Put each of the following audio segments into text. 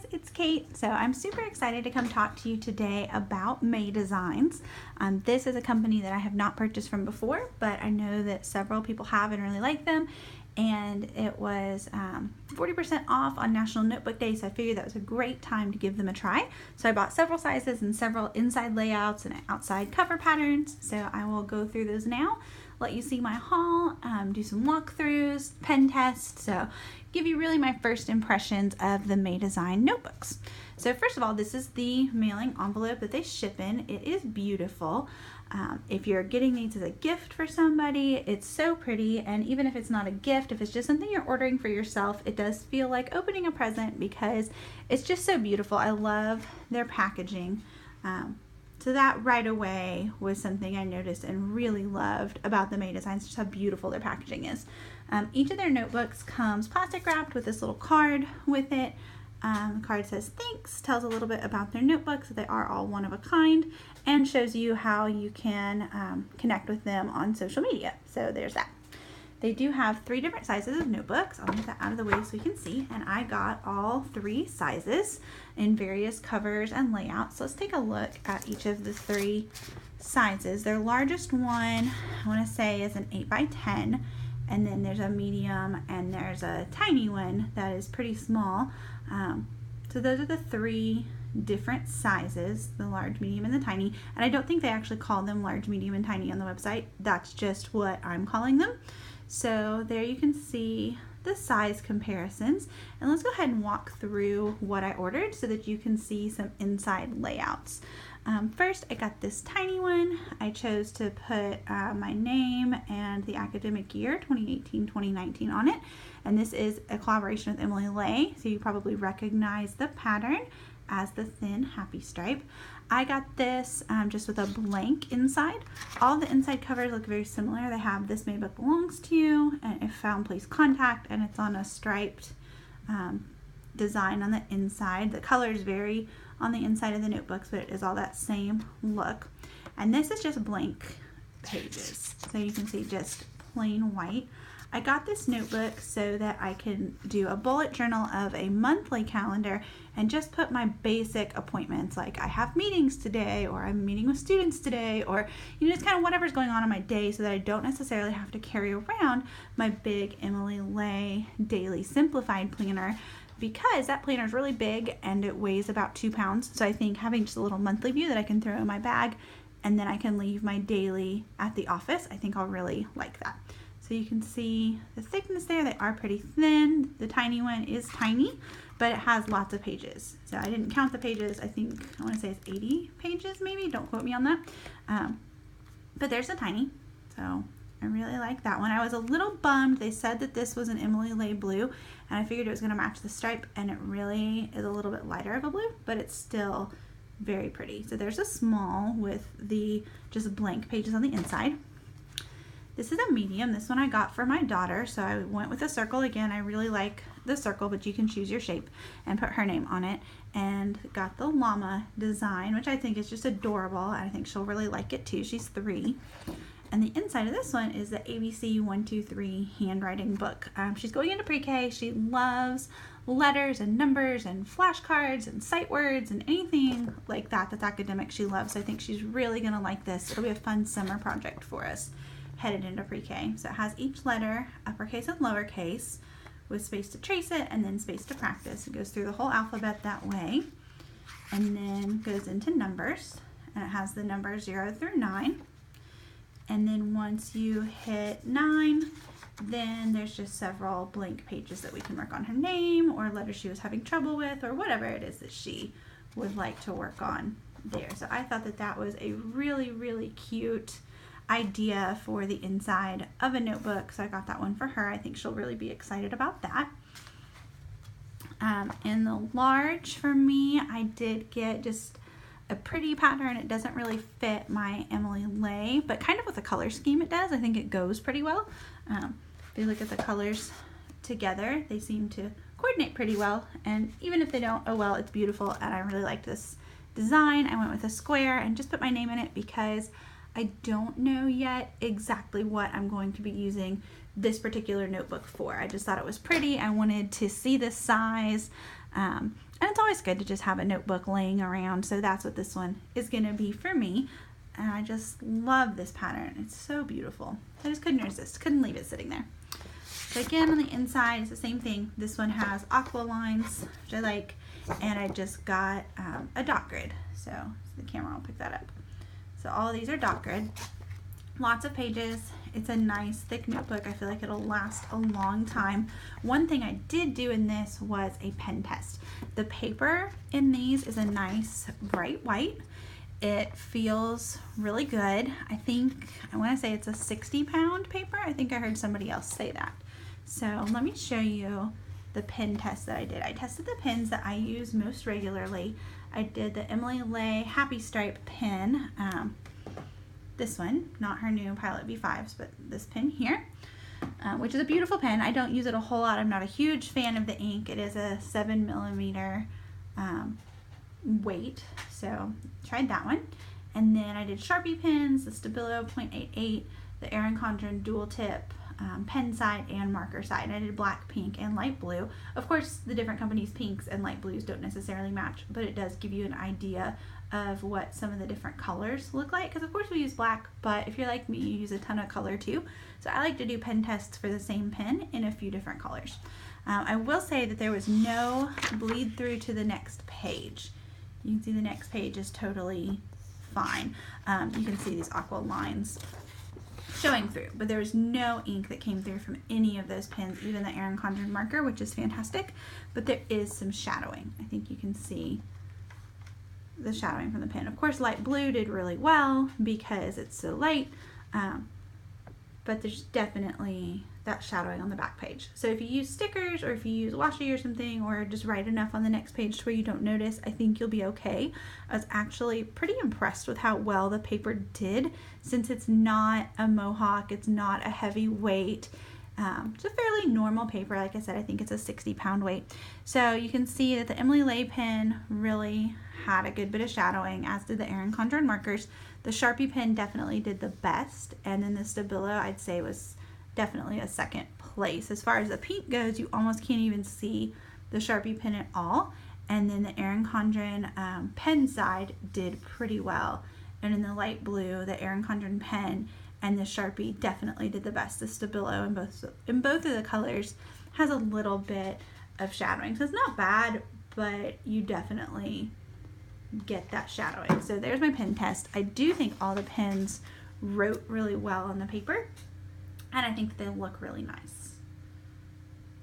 guys, it's Kate. So I'm super excited to come talk to you today about May Designs. This is a company that I have not purchased from before, but I know that several people have and really like them. And it was 40% off on National Notebook Day, so I figured that was a great time to give them a try. So I bought several sizes and several inside layouts and outside cover patterns. So I will go through those now, let you see my haul, do some walkthroughs, pen tests, so give you really my first impressions of the May Design notebooks. So first of all, this is the mailing envelope that they ship in. It is beautiful. If you're getting these as a gift for somebody, it's so pretty, and even if it's not a gift, if it's just something you're ordering for yourself, it does feel like opening a present because it's just so beautiful. I love their packaging. So that right away was something I noticed and really loved about the May Designs, just how beautiful their packaging is. Each of their notebooks comes plastic wrapped with this little card with it. The card says thanks, tells a little bit about their notebooks, that they are all one of a kind, and shows you how you can connect with them on social media. So there's that. They do have 3 different sizes of notebooks. I'll get that out of the way so you can see. And I got all 3 sizes in various covers and layouts. So let's take a look at each of the 3 sizes. Their largest one, I want to say, is an 8x10. And then there's a medium and there's a tiny one that is pretty small. So those are the 3 different sizes, the large, medium, and the tiny. And I don't think they actually call them large, medium, and tiny on the website. That's just what I'm calling them. So there you can see the size comparisons. And let's go ahead and walk through what I ordered so that you can see some inside layouts. First, I got this tiny one. I chose to put my name and the academic year 2018-2019 on it. And this is a collaboration with Emily Lay, so you probably recognize the pattern as the thin happy stripe. I got this just with a blank inside. All the inside covers look very similar. They have "This May Book Belongs to You" and "If Found, Please Contact," and it's on a striped design on the inside. The colors vary on the inside of the notebooks, but it is all that same look. And this is just blank pages, so you can see just plain white. I got this notebook so that I can do a bullet journal of a monthly calendar and just put my basic appointments, like I have meetings today, or I'm meeting with students today, or just kind of whatever's going on in my day, so that I don't necessarily have to carry around my big Emily Lay Daily Simplified Planner, because that planner is really big and it weighs about 2 pounds. So I think having just a little monthly view that I can throw in my bag and then I can leave my daily at the office, I think I'll really like that. So you can see the thickness there. They are pretty thin. The tiny one is tiny, but it has lots of pages. So I didn't count the pages. I want to say it's 80 pages maybe. Don't quote me on that. But there's the tiny. So I really like that one. I was a little bummed. They said that this was an Emily Lay blue, and I figured it was going to match the stripe, and it really is a little bit lighter of a blue, but it's still very pretty. So there's a small with the just blank pages on the inside. This is a medium. This one I got for my daughter, so I went with a circle. Again, I really like the circle, but you can choose your shape and put her name on it. And got the llama design, which I think is just adorable. I think she'll really like it too. She's 3. And the inside of this one is the ABC 1, 2, 3 handwriting book. She's going into pre-K. She loves letters and numbers and flashcards and sight words and anything like that that's academic she loves. So I think she's really going to like this. It'll be a fun summer project for us headed into pre-K. So it has each letter, uppercase and lowercase, with space to trace it and then space to practice. It goes through the whole alphabet that way, and then goes into numbers, and it has the numbers 0 through 9. And then once you hit 9, then there's just several blank pages that we can work on her name or letters she was having trouble with or whatever it is that she would like to work on there. So I thought that that was a really, really cute idea for the inside of a notebook. So I got that one for her. I think she'll really be excited about that. In the large for me, I did get just a pretty pattern. It doesn't really fit my Emily Lay, but kind of with the color scheme it does. I think it goes pretty well. If you look at the colors together, they seem to coordinate pretty well, and even if they don't, oh well, it's beautiful, and I really liked this design. I went with a square and just put my name in it because I don't know yet exactly what I'm going to be using this particular notebook for. I just thought it was pretty. I wanted to see the size And it's always good to just have a notebook laying around, so that's what this one is going to be for me. And I just love this pattern. It's so beautiful. I just couldn't resist, couldn't leave it sitting there. So again, on the inside, it's the same thing. This one has aqua lines, which I like, and I just got a dot grid. So the camera will pick that up. So all of these are dot grid. Lots of pages. It's a nice thick notebook. I feel like it'll last a long time. One thing I did do in this was a pen test. The paper in these is a nice bright white. It feels really good. I want to say it's a 60-pound paper. I think I heard somebody else say that. So let me show you the pen test that I did. I tested the pens that I use most regularly. I did the Emily Ley Happy Stripe pen. This one, not her new Pilot V5s, but this pen here, which is a beautiful pen. I don't use it a whole lot. I'm not a huge fan of the ink. It is a 7mm weight, so tried that one. And then I did Sharpie pens, the Stabilo .88, the Erin Condren dual tip, pen side and marker side. And I did black, pink, and light blue. Of course, the different companies' pinks and light blues don't necessarily match, but it does give you an idea of what some of the different colors look like, because of course we use black, but if you're like me, you use a ton of color too. So I like to do pen tests for the same pen in a few different colors. I will say that there was no bleed through to the next page. You can see the next page is totally fine. You can see these aqua lines showing through, but there was no ink that came through from any of those pens, even the Erin Condren marker, which is fantastic, but there is some shadowing. I think you can see the shadowing from the pen. Of course, light blue did really well because it's so light, but there's definitely that shadowing on the back page. So if you use stickers, or if you use washi or something, or just write enough on the next page to where you don't notice, I think you'll be okay. I was actually pretty impressed with how well the paper did, since it's not a Mohawk, it's not a heavy weight. It's a fairly normal paper. Like I said, I think it's a 60-pound weight. So you can see that the Emily Ley pen really had a good bit of shadowing, as did the Erin Condren markers. The Sharpie pen definitely did the best, and then the Stabilo I'd say was definitely a second place. As far as the pink goes, you almost can't even see the Sharpie pen at all, and then the Erin Condren pen side did pretty well, and in the light blue, the Erin Condren pen and the Sharpie definitely did the best. The Stabilo in both of the colors has a little bit of shadowing, so it's not bad, but you definitely get that shadowing. So there's my pen test. I do think all the pens wrote really well on the paper, and I think they look really nice.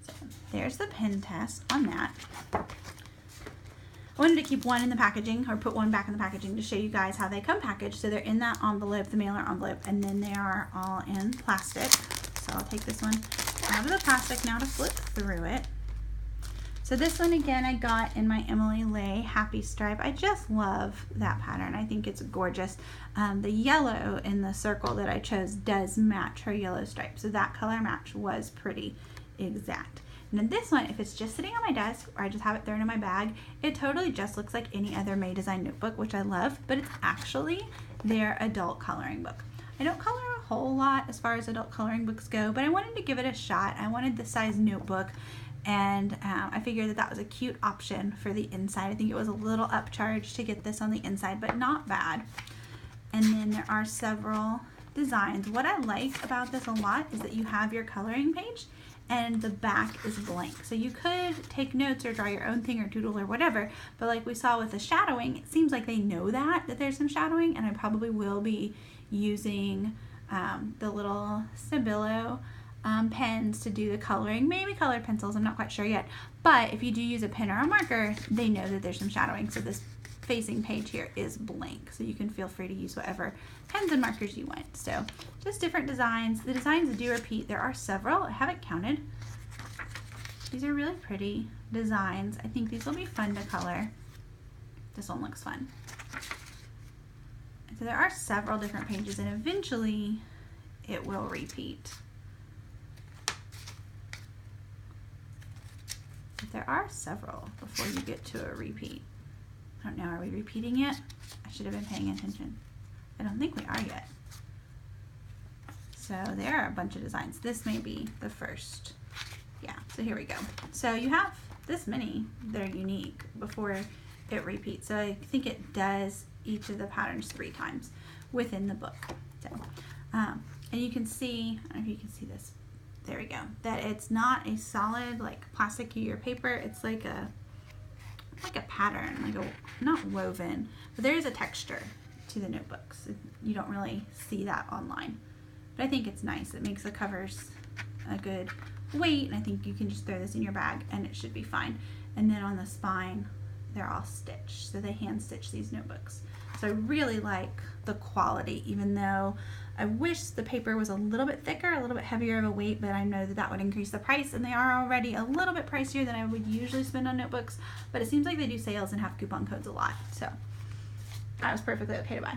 So there's the pen test on that. I wanted to keep one in the packaging, or put one back in the packaging, to show you guys how they come packaged. So they're in that envelope, the mailer envelope, and then they are all in plastic. So I'll take this one out of the plastic now to flip through it. So this one, again, I got in my Emily Ley Happy Stripe. I just love that pattern. I think it's gorgeous. The yellow in the circle that I chose does match her yellow stripe, so that color match was pretty exact. And then this one, if it's just sitting on my desk, or I just have it thrown in my bag, it totally just looks like any other May Design notebook, which I love, but it's actually their adult coloring book. I don't color a whole lot as far as adult coloring books go, but I wanted to give it a shot. I wanted the size notebook, and I figured that that was a cute option for the inside. I think it was a little upcharged to get this on the inside, but not bad. And then there are several designs. What I like about this a lot is that you have your coloring page, and the back is blank. So you could take notes or draw your own thing or doodle or whatever, but like we saw with the shadowing, it seems like they know that there's some shadowing, and I probably will be using the little Stabilo pens to do the coloring, maybe colored pencils, I'm not quite sure yet. But if you do use a pen or a marker, they know that there's some shadowing. So this facing page here is blank, so you can feel free to use whatever pens and markers you want. So just different designs. The designs do repeat. There are several. I haven't counted. These are really pretty designs. I think these will be fun to color. This one looks fun. So there are several different pages, and eventually it will repeat. But there are several before you get to a repeat. I don't know, are we repeating yet? I should have been paying attention. I don't think we are yet. So there are a bunch of designs. This may be the first. Yeah, so here we go. So you have this many that are unique before it repeats. So I think it does each of the patterns 3 times within the book. So, and you can see, I don't know if you can see this, there we go, that it's not a solid like plasticky or paper. It's like a pattern, like a, not woven, but there is a texture to the notebooks. You don't really see that online, but I think it's nice. It makes the covers a good weight, and I think you can just throw this in your bag and it should be fine. And then on the spine, they're all stitched, so they hand stitch these notebooks. So I really like the quality, even though I wish the paper was a little bit thicker, a little bit heavier of a weight, but I know that that would increase the price, and they are already a little bit pricier than I would usually spend on notebooks, but it seems like they do sales and have coupon codes a lot, so that was perfectly okay to buy.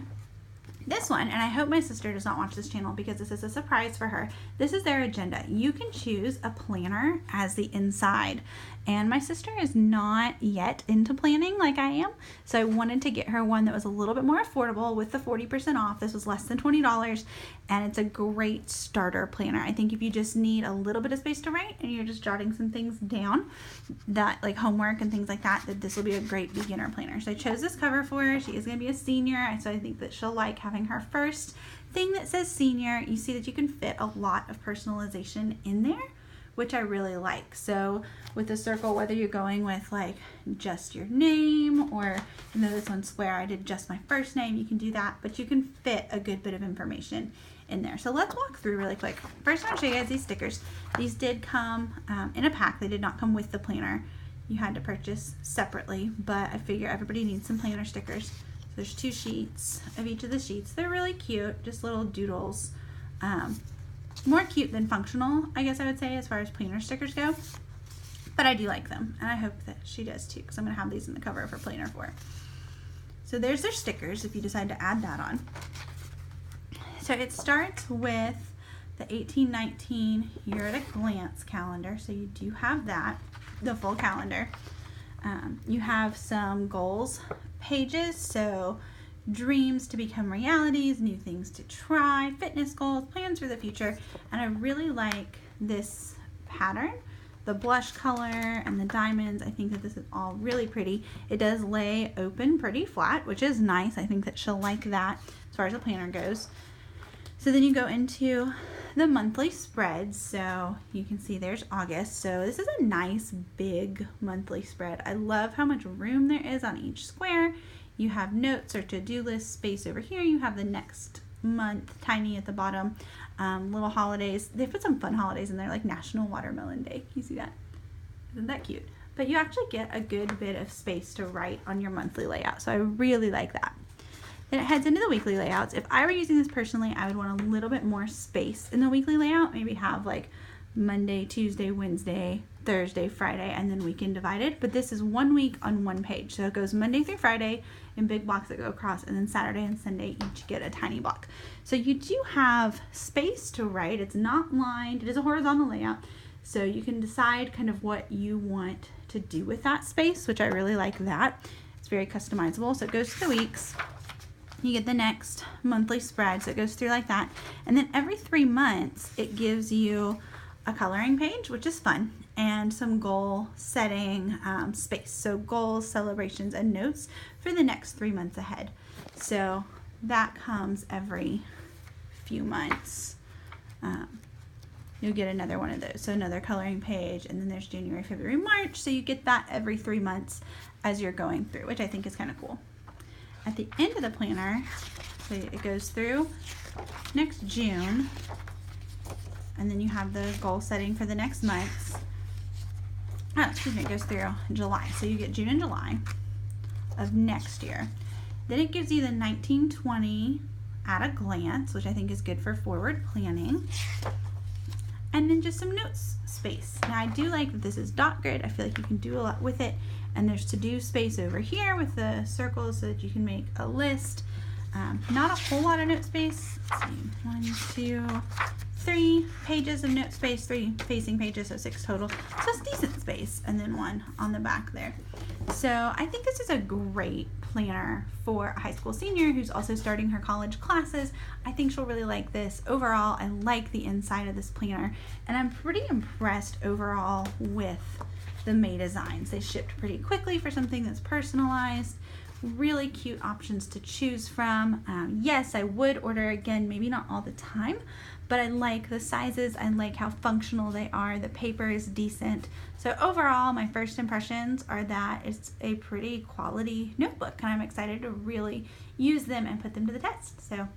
This one, and I hope my sister does not watch this channel because this is a surprise for her. This is their agenda. You can choose a planner as the inside, and my sister is not yet into planning like I am, so I wanted to get her one that was a little bit more affordable with the 40% off. This was less than $20, and it's a great starter planner. I think if you just need a little bit of space to write and you're just jotting some things down, that like homework and things like that, that this will be a great beginner planner. So I chose this cover for her. She is going to be a senior, so I think that she'll like having her first thing that says senior. You see that you can fit a lot of personalization in there, which I really like. So with the circle, whether you're going with like just your name, or you know, this one's square, I did just my first name, you can do that, but you can fit a good bit of information in there. So let's walk through really quick. First, I want to show you guys these stickers. These did come in a pack. They did not come with the planner. You had to purchase separately, but I figure everybody needs some planner stickers. So there's 2 sheets of each of the sheets. They're really cute, just little doodles. More cute than functional, I guess I would say, as far as planner stickers go, but I do like them, and I hope that she does too, because I'm going to have these in the cover of her planner for her. So there's their stickers if you decide to add that on. So it starts with the 1819 Year at a Glance calendar, so you do have that, the full calendar. You have some goals pages, so dreams to become realities, new things to try, fitness goals, plans for the future, and I really like this pattern. The blush color and the diamonds, I think that this is all really pretty. It does lay open pretty flat, which is nice. I think that she'll like that as far as the planner goes. So then you go into the monthly spreads. So you can see there's August. So this is a nice big monthly spread. I love how much room there is on each square. You have notes or to-do list space over here. You have the next month tiny at the bottom. Little holidays. They put some fun holidays in there, like National Watermelon Day. Can you see that? Isn't that cute? But you actually get a good bit of space to write on your monthly layout. So I really like that. Then it heads into the weekly layouts. If I were using this personally, I would want a little bit more space in the weekly layout. Maybe have like Monday, Tuesday, Wednesday, Thursday, Friday, and then weekend divided. But this is 1 week on 1 page. So it goes Monday through Friday in big blocks that go across, and then Saturday and Sunday each get a tiny block. So you do have space to write. It's not lined. It is a horizontal layout. So you can decide kind of what you want to do with that space, which I really like that. It's very customizable. So it goes to the weeks. You get the next monthly spread, so it goes through like that. And then every 3 months, it gives you a coloring page, which is fun, and some goal setting space. So goals, celebrations, and notes for the next 3 months ahead. So that comes every few months. You'll get another one of those. So another coloring page, and then there's January, February, March. So you get that every 3 months as you're going through, which I think is kind of cool. At the end of the planner, so it goes through next June, and then you have the goal setting for the next month. It goes through July. So you get June and July of next year. Then it gives you the 1920 at a glance, which I think is good for forward planning. And then just some notes space. Now I do like that this is dot grid. I feel like you can do a lot with it. And there's to-do space over here with the circles so that you can make a list. Not a whole lot of note space. Let's see, 1, 2, 3 pages of note space, 3 facing pages, so 6 total. So it's decent space, and then 1 on the back there. So I think this is a great planner for a high school senior who's also starting her college classes. I think she'll really like this. Overall, I like the inside of this planner, and I'm pretty impressed overall with the May Designs. They shipped pretty quickly for something that's personalized. Really cute options to choose from. Yes, I would order again, maybe not all the time, but I like the sizes. I like how functional they are. The paper is decent. So overall, my first impressions are that it's a pretty quality notebook, and I'm excited to really use them and put them to the test. So